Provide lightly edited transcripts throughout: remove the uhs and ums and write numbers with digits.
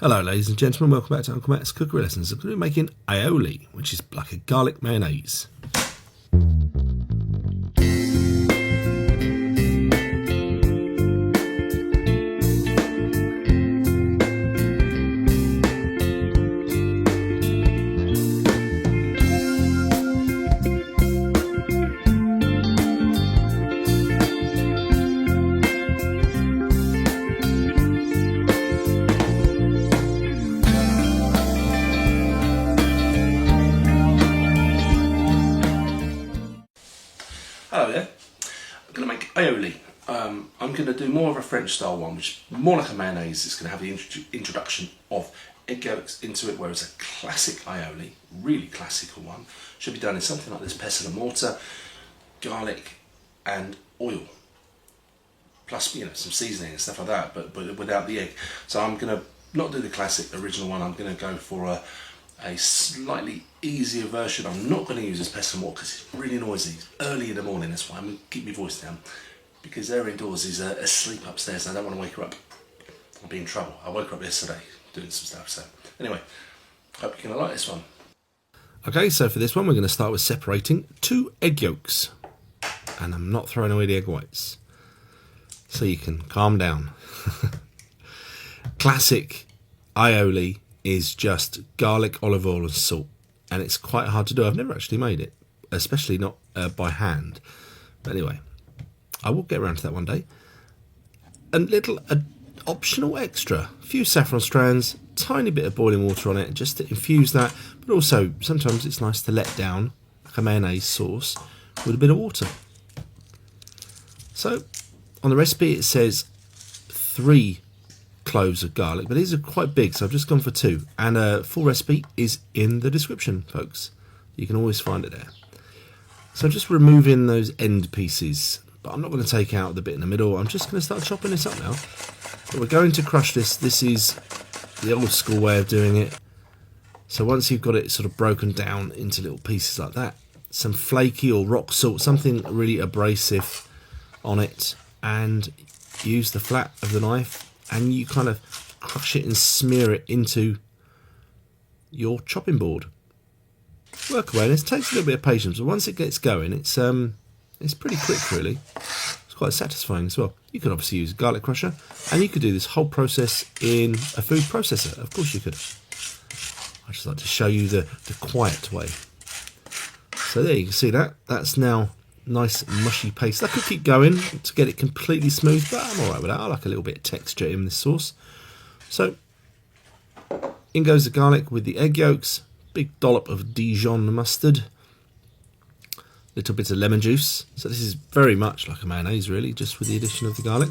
Hello ladies and gentlemen, welcome back to Uncle Matt's Cookery Lessons. I'm going to be making aioli, which is like a garlic mayonnaise. Hello there, I'm going to make aioli. I'm going to do more of a French style one, which is more like a mayonnaise. It's going to have the introduction of egg yolks into it, whereas a classic aioli, really classical one, should be done in something like this: pestle and mortar, garlic and oil, plus some seasoning and stuff like that, but without the egg. So I'm going to not do the classic original one. I'm going to go for a slightly easier version. I'm not going to use this pestle and mortar because it's really noisy. It's early in the morning, that's why I'm going to keep my voice down, because they're indoors. He's asleep upstairs and I don't want to wake her up. I'll be in trouble. I woke her up yesterday doing some stuff. So anyway, hope you're going to like this one. Okay, so for this one we're going to start with separating 2 egg yolks, and I'm not throwing away the egg whites, so you can calm down. Classic aioli is just garlic, olive oil and salt, and it's quite hard to do. I've never actually made it, especially not by hand, but anyway, I will get around to that one day. A little optional extra, a few saffron strands, tiny bit of boiling water on it just to infuse that, but also sometimes it's nice to let down like a mayonnaise sauce with a bit of water. So on the recipe it says 3 cloves of garlic, but these are quite big, so I've just gone for 2, and a full recipe is in the description, folks. You can always find it there. So I'm just removing those end pieces, but I'm not going to take out the bit in the middle. I'm just going to start chopping this up now. But we're going to crush this. This is the old school way of doing it. So once you've got it sort of broken down into little pieces like that, some flaky or rock salt, something really abrasive on it, and use the flat of the knife and you kind of crush it and smear it into your chopping board. Work away. This takes a little bit of patience, but once it gets going, it's pretty quick really. It's quite satisfying as well. You could obviously use a garlic crusher, and you could do this whole process in a food processor. Of course you could. I just like to show you the quiet way. So there you can see that. That's now nice mushy paste. I could keep going to get it completely smooth, but I'm alright with that. I like a little bit of texture in this sauce. So in goes the garlic with the egg yolks, big dollop of Dijon mustard, little bit of lemon juice. So this is very much like a mayonnaise really, just with the addition of the garlic.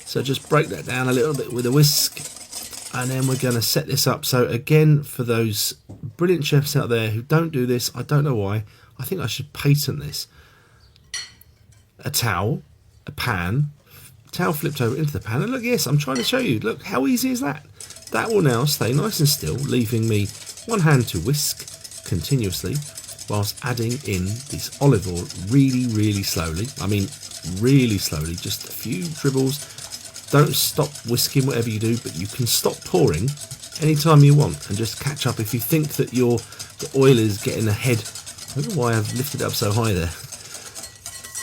So just break that down a little bit with a whisk, and then we're going to set this up. So again, for those brilliant chefs out there who don't do this, I don't know why, I think I should patent this. A towel, a pan, towel flipped over into the pan, and look, yes, I'm trying to show you, look, how easy is that? That will now stay nice and still, leaving me one hand to whisk continuously whilst adding in this olive oil really slowly. I mean really slowly, just a few dribbles. Don't stop whisking whatever you do, but you can stop pouring anytime you want and just catch up if you think that the oil is getting ahead. I don't know why I've lifted it up so high there.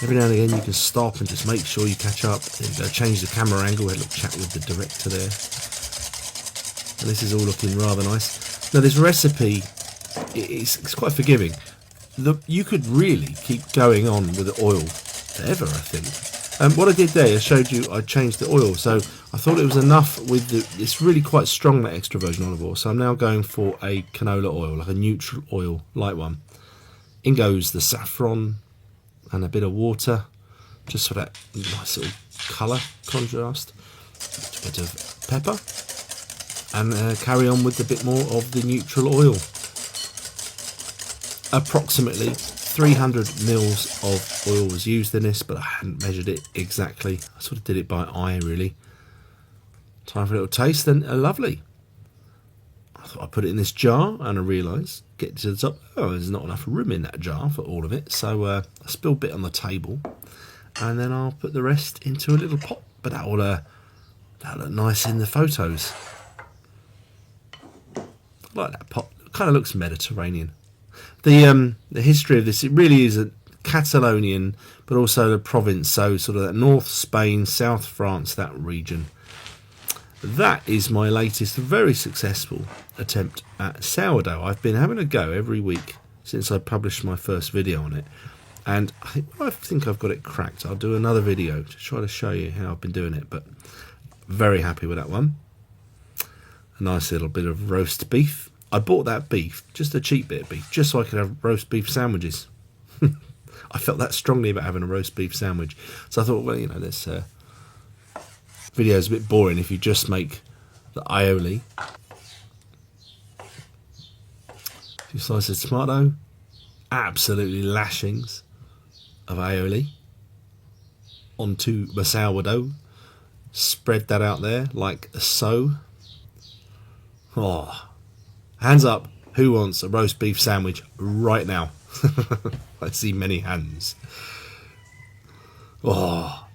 Every now and again you can stop and just make sure you catch up. And change the camera angle, had a little chat with the director there. And this is all looking rather nice. Now this recipe, it's quite forgiving. You could really keep going on with the oil forever, I think. What I did there, I showed you, I changed the oil. So I thought it was enough with it's really quite strong, that extra virgin olive oil. So I'm now going for a canola oil, like a neutral oil, light one. In goes the saffron and a bit of water, just for that nice little colour contrast. A bit of pepper, and carry on with a bit more of the neutral oil. Approximately 300 mils of oil was used in this, but I hadn't measured it exactly. I sort of did it by eye really. Time for a little taste, and lovely. I thought I'd put it in this jar, and I realised, get to the top, oh, there's not enough room in that jar for all of it. So I spilled a bit on the table, and then I'll put the rest into a little pot. But that'll look nice in the photos. like that pot. Kind of looks Mediterranean. The history of this, it really is a Catalonian, but also the province, so sort of that North Spain, South France, that region. That is my latest very successful attempt at sourdough. I've been having a go every week since I published my first video on it, and I think I've got it cracked. I'll do another video to try to show you how I've been doing it, but very happy with that one. A nice little bit of roast beef. I bought that beef, just a cheap bit of beef, just so I could have roast beef sandwiches. I felt that strongly about having a roast beef sandwich. So I thought, well, you know, this video is a bit boring if you just make the aioli. A few slices of tomato, absolutely lashings of aioli onto the sourdough. Spread that out there like so. Oh, hands up, who wants a roast beef sandwich right now? I see many hands. Oh,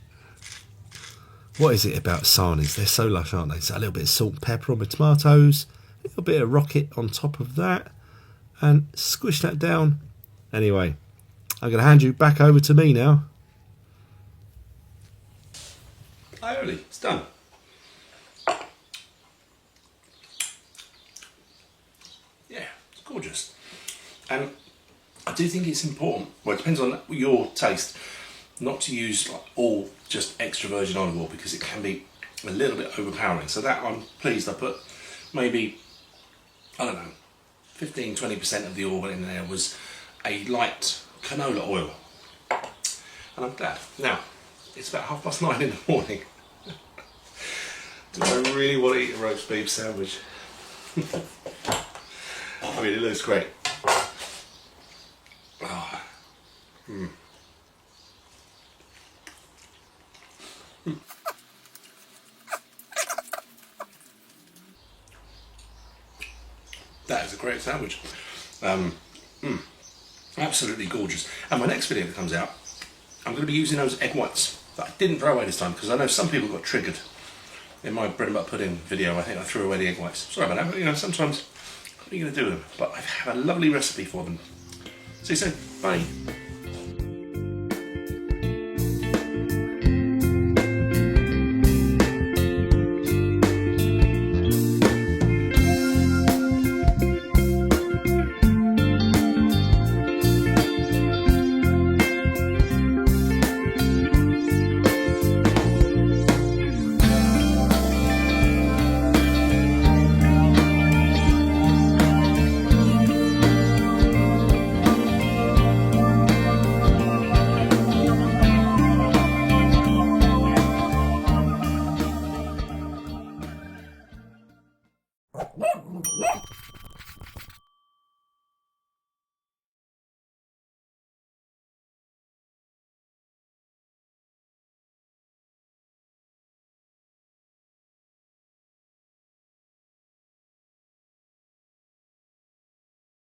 what is it about sarnies? They're so lush, aren't they? So a little bit of salt and pepper on the tomatoes, a little bit of rocket on top of that, and squish that down. Anyway, I'm going to hand you back over to me now. Aioli, it's done. Yeah, it's gorgeous. And I do think it's important, well, it depends on your taste, not to use like all just extra virgin olive oil, because it can be a little bit overpowering. So that I'm pleased I put maybe, I don't know, 15-20% of the oil in there was a light canola oil. And I'm glad. Now, it's about 9:30 in the morning. Do I really want to eat a roast beef sandwich? I mean, it looks great. Oh. Mm. That is a great sandwich. Absolutely gorgeous. And my next video that comes out, I'm going to be using those egg whites that I didn't throw away this time, because I know some people got triggered in my bread and butter pudding video. I think I threw away the egg whites. Sorry about that, but you know, sometimes what are you going to do with them? But I have a lovely recipe for them. See you soon. Bye.